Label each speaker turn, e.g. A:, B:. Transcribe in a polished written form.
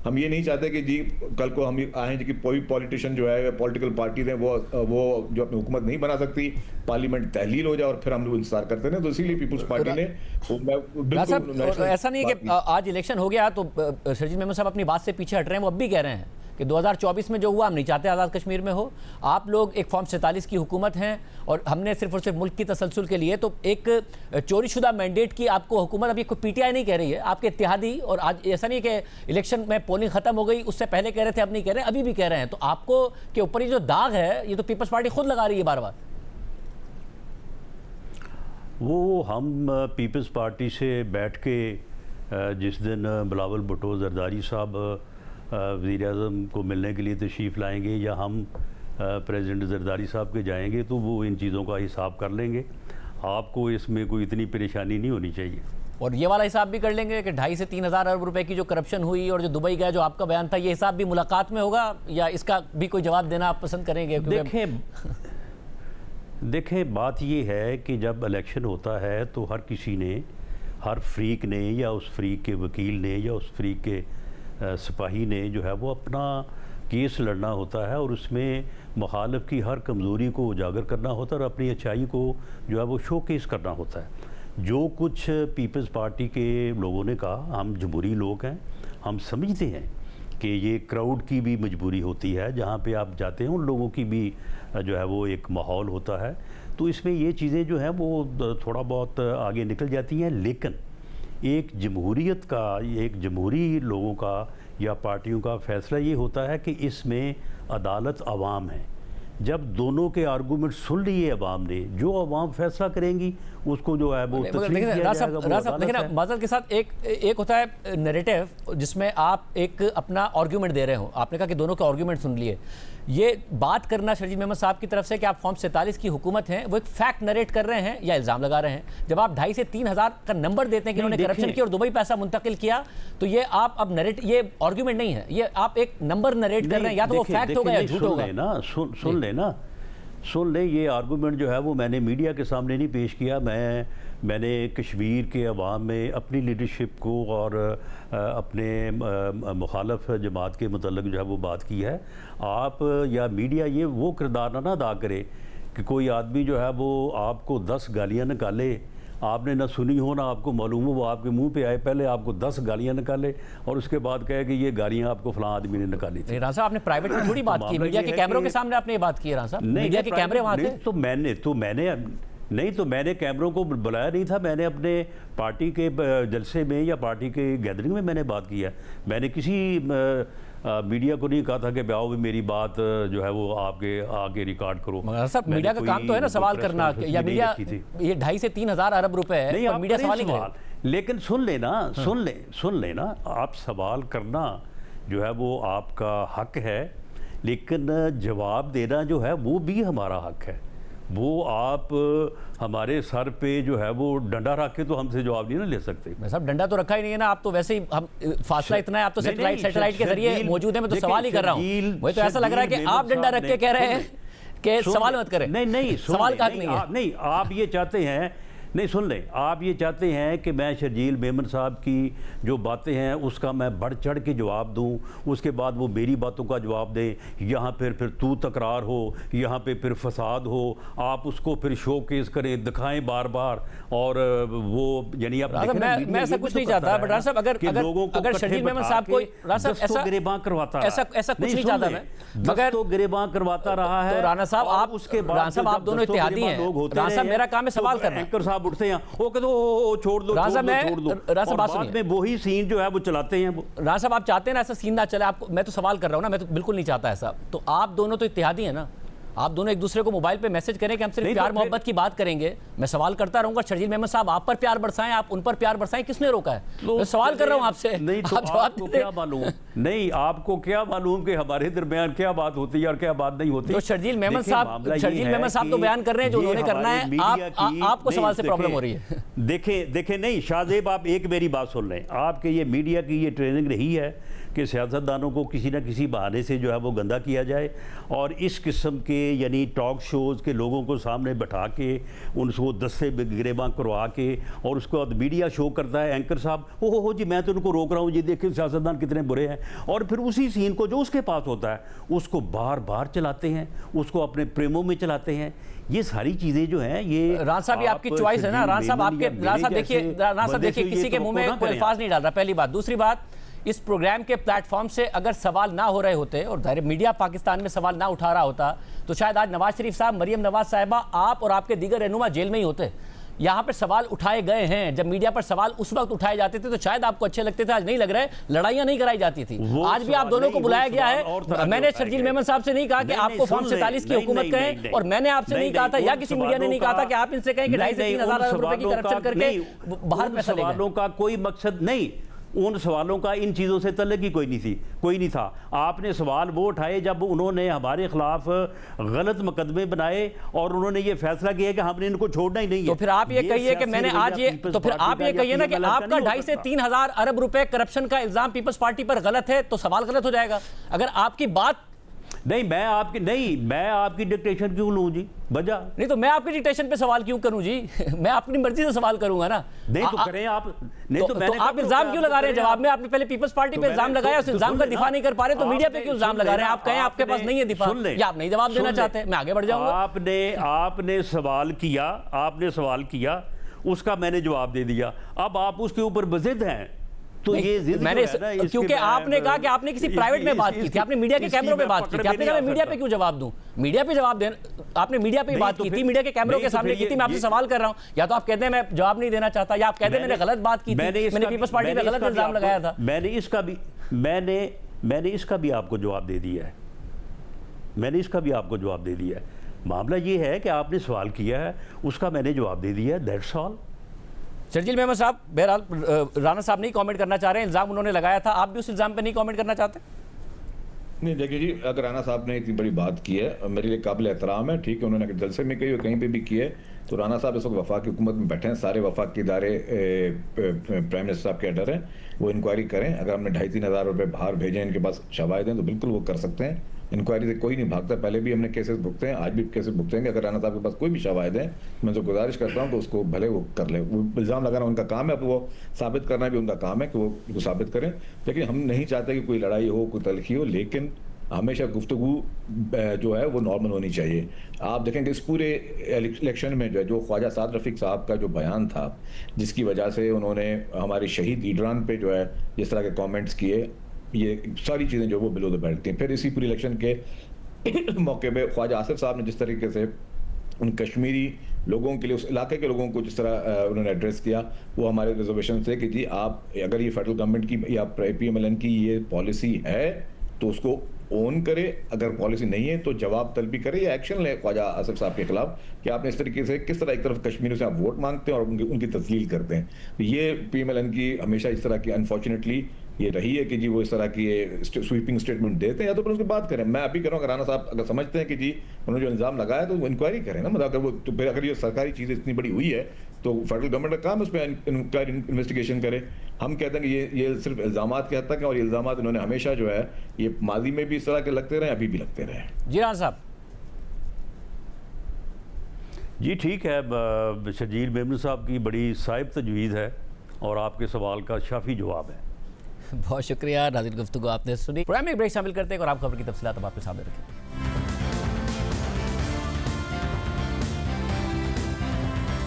A: ہم یہ نہیں چاہتے کہ جی کل کو ہم آئیں کہ کوئی پولیٹیشین جو ہے پولیٹیکل پارٹی ہے وہ جو اپنی حکومت نہیں بنا سکتی، پارلیمنٹ تحلیل ہو جائے اور پھر ہم لوگ انتظار کرتے ہیں. تو اسی لیے پیپلز پارٹی نے بالکل
B: ایسا نہیں کہ آج الیکشن ہو گیا تو شرجیل میمن صاحب اپنی بات سے پیچھے ہٹ رہے ہیں. وہ اب بھی کہہ رہے ہیں کہ 2024 میں جو ہوا ہم نہیں چاہتے آزاد کشمیر میں ہو. آپ لوگ ایک فارم 47 کی حکومت ہیں اور ہم نے صرف اور صرف ملک کی تسلسل کے لیے تو ایک چوری شدہ مینڈیٹ کی آپ کو حکومت، ابھی کوئی پی ٹی آئی نہیں کہہ رہی ہے، آپ کے اتحادی، اور آج ایسا نہیں کہ الیکشن میں پولنگ ختم ہو گئی، اس سے پہلے کہہ رہے تھے اب نہیں کہہ رہے، ابھی بھی کہہ رہے ہیں. تو آپ کو کے اوپر یہ جو داغ ہے یہ تو پیپلز پارٹی خود لگا رہی ہے بار بار.
C: وہ ہم پیپلز پارٹی سے بیٹھ کے جس دن بلاول بھٹو زرداری صاحب وزیر اعظم کو ملنے کے لیے تشریف لائیں گے یا ہم پریزیڈنٹ زرداری صاحب کے جائیں گے تو وہ ان چیزوں کا حساب کر لیں گے. آپ کو اس میں کوئی اتنی پریشانی نہیں ہونی چاہیے.
B: اور یہ والا حساب بھی کر لیں گے کہ 2.5 سے 3 ہزار ارب روپے کی جو کرپشن ہوئی اور جو دبئی گیا جو آپ کا بیان تھا، یہ حساب بھی ملاقات میں ہوگا یا اس کا بھی کوئی جواب دینا آپ پسند کریں گے؟
C: دیکھیں بات یہ ہے کہ جب الیکشن ہوتا ہے تو ہر کسی نے، ہر فریق نے یا اس فریق کے وکیل نے یا اس فریق کے سپاہی نے جو ہے وہ اپنا کیس لڑنا ہوتا ہے اور اس میں مخالف کی ہر کمزوری کو اجاگر کرنا ہوتا ہے اور اپنی اچھائی کو جو ہے وہ شو کیس کرنا ہوتا ہے. جو کچھ پیپلز پارٹی کے لوگوں نے کہا، ہم جمہوری لوگ ہیں، ہم سمجھتے ہیں کہ یہ کراؤڈ کی بھی مجبوری ہوتی ہے، جہاں پہ آپ جاتے ہیں ان لوگوں کی بھی جو ہے وہ ایک ماحول ہوتا ہے. تو اس میں یہ چیزیں جو ہیں وہ تھوڑا بہت آگے نکل جاتی ہیں، لیکن ایک جمہوریت کا، ایک جمہوری لوگوں کا یا پارٹیوں کا فیصلہ یہ ہوتا ہے کہ اس میں عدالت عوام ہے. جب دونوں کے آرگومنٹ سن لیے عوام نے، جو عوام فیصلہ کریں گی اس کو جو ہے وہ تسلیم کیا جائے گا.
B: لیکن معذرت کے ساتھ ایک ہوتا ہے نیریٹو جس میں آپ ایک اپنا آرگیومنٹ دے رہے ہوں. آپ نے کہا کہ دونوں کے آرگیومنٹ سن لیے. یہ بات کرنا شرجیل میمن صاحب کی طرف سے کہ آپ فارم 47 کی حکومت ہیں، وہ ایک فیکٹ نریٹ کر رہے ہیں یا الزام لگا رہے ہیں؟ جب آپ 2.5 سے 3 ہزار کا نمبر دیتے ہیں کہ انہوں نے کرپشن کی اور دبئی پیسہ منتقل کیا، تو یہ آپ اب نریٹ، یہ آرگیومنٹ نہیں ہے، یہ آپ ایک نمبر نریٹ کر رہے ہیں. یا تو وہ فیکٹ ہوگا یا جھوٹ ہوگا.
C: سن لیں یہ آرگومنٹ جو ہے وہ میں نے میڈیا کے سامنے نہیں پیش کیا. میں نے کشمیر کے عوام میں اپنی لیڈرشپ کو اور اپنے مخالف جماعت کے متعلق جو ہے وہ بات کی ہے. آپ یا میڈیا یہ وہ کردار نہ ادا کرے کہ کوئی آدمی جو ہے وہ آپ کو 10 گالیاں نکالے، آپ نے نہ سنی ہو نہ آپ کو معلوم ہو، وہ آپ کے منہ پہ آئے، پہلے آپ کو 10 گالیاں نکالے اور اس کے بعد کہے کہ یہ گالیاں آپ کو فلاں آدمی نے نکالی تھی.
B: رانا صاحب آپ نے پرائیویٹ میں تھوڑی بات کی، میڈیا کے کیمروں کے سامنے آپ نے یہ بات کی ہے. رانا صاحب میڈیا کے کیمرے وہاں تھے.
C: تو میں نے کیمروں کو بلایا نہیں تھا. میں نے اپنے پارٹی کے جلسے میں یا پارٹی کے گیدرنگ میں نے بات کی ہے. میں نے کسی میڈیا کو نہیں کہا تھا کہ بیاؤ بھی میری بات جو ہے وہ آپ کے آگے ریکارڈ کرو.
B: سب میڈیا کا کام تو ہے نا سوال کرنا، یا میڈیا یہ 2.5 سے 3 ہزار ارب روپے ہے، میڈیا سوال ہی کرے.
C: لیکن سن لینا آپ سوال کرنا جو ہے وہ آپ کا حق ہے، لیکن جواب دینا جو ہے وہ بھی ہمارا حق ہے. وہ آپ ہمارے سر پہ جو ہے وہ ڈنڈا رکھ کے تو ہم سے جواب نہیں نہ لے سکتے.
B: صاحب ڈنڈا تو رکھا ہی نہیں ہے نا، آپ تو ویسے ہی فاصلہ اتنا ہے، آپ تو سیٹلائٹ کے ذریعے موجود ہیں. میں تو سوال ہی کر رہا ہوں. مجھے تو ایسا لگ رہا ہے کہ آپ ڈنڈا رکھ کے کہہ رہے ہیں کہ سوال مت کریں.
C: نہیں
B: سوال کا حق نہیں ہے.
C: نہیں آپ یہ چاہتے ہیں، نہیں سن لیں، آپ یہ چاہتے ہیں کہ میں شرجیل میمن صاحب کی جو باتیں ہیں اس کا میں بڑھ چڑھ کے جواب دوں، اس کے بعد وہ میری باتوں کا جواب دیں. یہاں پھر تو تکرار ہو، یہاں پھر فساد ہو، آپ اس کو پھر شو کیس کریں، دکھائیں بار بار. اور وہ یعنی آپ
B: میں ایسا کچھ نہیں چاہتا. بٹ رانا صاحب اگر شرجیل میمن صاحب کو
C: گریباں کرواتا
B: ایسا کچھ نہیں چاہتا میں، مگر
C: تو گریباں کرواتا رہا ہے.
B: رانا صاحب آپ دونوں اتحادی ہیں. رانا صاحب میرا کام ہے سوال کرنا.
C: اٹھتے ہیں وہ کہتے ہیں چھوڑ دو، اور بعد میں وہی سین جو ہے وہ چلاتے ہیں.
B: رانا صاحب آپ چاہتے ہیں نا ایسا سین نہ چلے. میں تو سوال کر رہا ہوں نا، میں تو بالکل نہیں چاہتا ایسا. تو آپ دونوں تو اتحادی ہیں نا، آپ دونوں ایک دوسرے کو موبائل پہ میسج کریں کہ ہم صرف پیار محبت کی بات کریں گے. میں سوال کرتا رہوں گا. شرجیل میمن صاحب آپ پر پیار برسائیں، آپ ان پر پیار برسائیں، کس نے روکا ہے؟ میں سوال کر رہا ہوں آپ سے.
C: نہیں تو آپ کو کیا معلوم، نہیں آپ کو کیا معلوم کہ ہمارے درمیان کیا بات ہوتی ہے اور کیا بات نہیں ہوتی.
B: تو شرجیل میمن صاحب تو بیان کر رہے ہیں جو انہوں نے کرنا ہے. آپ کو سوال سے پرابلم ہو رہی ہے.
C: دیکھیں نہیں شاہ زیب، آپ ایک میری بات سن لیں. آپ کے یہ میڈیا کی یہ ٹریننگ رہی ہے کہ سیاستدانوں کو کسی نہ کسی بہانے سے جو ہے وہ گندا کیا جائے، اور اس قسم کے یعنی ٹاک شوز کے لوگوں کو سامنے بٹھا کے ان کو دستے گریباں کروا کے، اور اس کو میڈیا شو کرتا ہے اینکر صاحب ہو جی میں تو ان کو روک رہا ہوں، یہ دیکھیں سیاستدان کتنے برے ہیں، اور پھر اسی سین کو جو اس کے پاس ہوتا ہے اس کو بار بار چلاتے ہیں، اس کو اپنے پریموں میں چلاتے ہیں۔ یہ ساری چیزیں جو ہیں یہ
B: ران صاحب یہ آپ کی چوائس ہے نا، ران صاحب دیکھیے کسی کے منہ میں کوئی الفاظ نہیں ڈال رہا، پہلی بات۔ دوسری بات، اس پروگرام کے پلیٹ فارم سے اگر سوال نہ ہو رہے ہوتے اور ظاہر میڈیا پاکستان میں سوال نہ اٹھا رہا ہوتا تو شاید آج نواز شریف صاحب، مریم نواز صاحبہ، آپ اور آپ کے دیگر رہنما جیل میں ہی ہوتے۔ یہاں پر سوال اٹھائے گئے ہیں، جب میڈیا پر سوال اس وقت اٹھائے جاتے تھے تو شاید آپ کو اچھے لگتے تھے، آج نہیں لگ رہے، لڑائیاں نہیں کرائی جاتی تھی۔ آج بھی آپ دونوں کو بلایا گیا ہے۔ میں نے شرجیل میمن صاحب سے نہیں کہا کہ آپ کو فارم 47 کی حکومت کہیں، اور میں نے آپ سے نہیں کہا تھا یا کسی میڈیا نے نہیں کہا تھا کہ آپ ان سے کہیں کہ 2.5 سے 3 ہزار ارب روپے کی کرپشن کر کے باہر پیسہ لے گئے۔
C: سوالوں کا کوئی مقصد نہیں، ان سوالوں کا ان چیزوں سے تعلق ہی کوئی نہیں تھا۔ آپ نے سوال وہ اٹھائے جب انہوں نے ہمارے خلاف غلط مقدمے بنائے اور انہوں نے یہ فیصلہ کیا کہ ہم نے ان کو چھوڑنا ہی نہیں ہے۔
B: تو پھر آپ یہ کہیے کہ میں نے آج تو پھر آپ یہ کہیے نا کہ آپ کا 2.5 سے 3 ہزار ارب روپے کرپشن کا الزام پیپلز پارٹی پر غلط ہے تو سوال غلط ہو جائے گا۔ اگر آپ کی بات
C: نہیں میں آپ کی ڈکٹیشن کیوں لوں جی؟ وجہ
B: نہیں تو میں آپ کی ڈکٹیشن پہ سوال کیوں کروں جی؟ میں اپنی مرضی سے سوال کروں گا نا۔
C: نہیں تو کریں آپ، نہیں تو
B: آپ الزام کیوں لگا رہے ہیں جواب میں؟ آپ نے پہلے پیپلز پارٹی پہ الزام لگایا، اس الزام کا دفاع نہیں کر پا رہے تو میڈیا پہ کیوں الزام لگا رہے ہیں؟ آپ کہیں آپ کے پاس نہیں ہے دفاع یا آپ نہیں جواب دینا چاہتے، میں آگے بڑھ جاؤں گا۔
C: آپ نے سوال کیا، اس کا میں نے جواب دے دیا، اب آپ اس کے اوپر بضد ہیں تو یہ ضد
B: میں نے کیونکہ آپ نے کہا کہ آپ نے کسی پرائیویٹ میں بات کی تھی، آپ نے میڈیا کے کیمروں پہ بات کی تھی، آپ نے کہا میں میڈیا پہ کیوں جواب دوں؟ میڈیا پہ جواب دینا، آپ نے میڈیا پہ بات کی تھی، میڈیا کے کیمروں کے سامنے کی تھی، میں آپ سے سوال کر رہا ہوں، یا تو آپ کہتے ہیں میں جواب نہیں دینا چاہتا، یا آپ کہتے ہیں میں نے غلط بات کی تھی، میں نے پیپلز پارٹی پہ غلط الزام لگایا تھا۔
C: میں نے اس کا بھی آپ کو جواب دے دیا ہے، معاملہ یہ ہے کہ آپ نے سوال کیا ہے، اس کا میں نے جواب دے دیا ہے، دیٹس آل۔
B: شرجیل میمن صاحب، بہرحال رانا صاحب نہیں کامنٹ کرنا چاہ رہے ہیں، الزام انہوں نے لگایا تھا، آپ بھی اس الزام پہ نہیں کامنٹ کرنا چاہتے؟
A: نہیں دیکھیے جی، اگر رانا صاحب نے اتنی بڑی بات کی ہے میرے لیے قابل احترام ہے، ٹھیک ہے، انہوں نے جلسے میں کہی اور کہیں پہ بھی کی ہے، تو رانا صاحب اس وقت وفاقی حکومت میں بیٹھے ہیں، سارے وفاقی ادارے پرائم منسٹر صاحب کے انڈر ہیں، وہ انکوائری کریں۔ اگر ہم نے 2.5-3 ہزار روپے باہر بھیجے ان کے پاس شواہد ہیں تو بالکل وہ کر سکتے ہیں، انکوائری سے کوئی نہیں بھاگتا، پہلے بھی ہم نے کیسز بھگتے ہیں، آج بھی کیسز بھگتیں گے۔ اگر رانا صاحب کے پاس کوئی بھی شواہد ہیں میں تو گزارش کرتا ہوں تو اس کو بھلے وہ کر لے، وہ الزام لگانا ان کا کام ہے، اب وہ ثابت کرنا بھی ان کا کام ہے کہ وہ ثابت کریں، لیکن ہم نہیں چاہتے کہ کوئی لڑائی ہو، کوئی تلخی ہو، لیکن ہمیشہ گفتگو جو ہے وہ نارمل ہونی چاہیے۔ آپ دیکھیں کہ اس پورے الیکشن میں جو خواجہ سعد رفیق صاحب کا جو بیان تھا، جس کی وجہ سے انہوں نے ہمارے شہید لیڈران پہ جو ہے جس طرح کے کامنٹس کیے، یہ ساری چیزیں جو وہ بلو دا بیلٹ تھیں۔ پھر اسی پوری الیکشن کے موقع پہ خواجہ آصف صاحب نے جس طریقے سے ان کشمیری لوگوں کے لیے، اس علاقے کے لوگوں کو جس طرح انہوں نے ایڈریس کیا، وہ ہمارے ریزرویشن سے کہ جی آپ اگر یہ فیڈرل گورنمنٹ کی یا پی ایم ایل این کی یہ پالیسی ہے تو اس کو اون کرے، اگر پالیسی نہیں ہے تو جواب طلبی کرے یا ایکشن لے خواجہ آصف صاحب کے خلاف کہ آپ نے اس طریقے سے کس طرح ایک طرف کشمیریوں سے آپ ووٹ مانگتے ہیں اور ان کی تذلیل کرتے ہیں۔ یہ پی ایم ایل این کی ہمیشہ اس طرح کی انفارچونیٹلی یہ رہی ہے کہ جی وہ اس طرح کی سویپنگ اسٹیٹمنٹ دیتے ہیں، یا تو پھر اس کی بات کریں۔ میں ابھی کہہ رہا ہوں کہ رانا صاحب اگر سمجھتے ہیں کہ جی انہوں نے جو الزام لگایا تو وہ انکوائری کریں نا، مطلب اگر وہ تو پھر اگر یہ سرکاری چیز اتنی بڑی ہوئی ہے تو فیڈرل گورنمنٹ کا کام اس پہ انویسٹیگیشن کرے۔ ہم کہتے ہیں کہ یہ صرف الزامات کے حد تک ہیں، اور یہ الزامات انہوں نے ہمیشہ جو ہے یہ ماضی میں بھی اس طرح کے لگتے رہے، ابھی بھی لگتے رہے۔
B: جی رانا صاحب۔
C: جی ٹھیک ہے، شرجیل میمن صاحب کی بڑی صائب تجویز ہے اور آپ کے سوال کا شافی جواب ہے۔
B: بہت شکریہ ناظرین، گفتگو آپ نے سنی۔ پروگرام میں ایک بریک شامل کرتے ہیں اور آپ خبر کی تفصیلات اب آپ کے سامنے رکھیں۔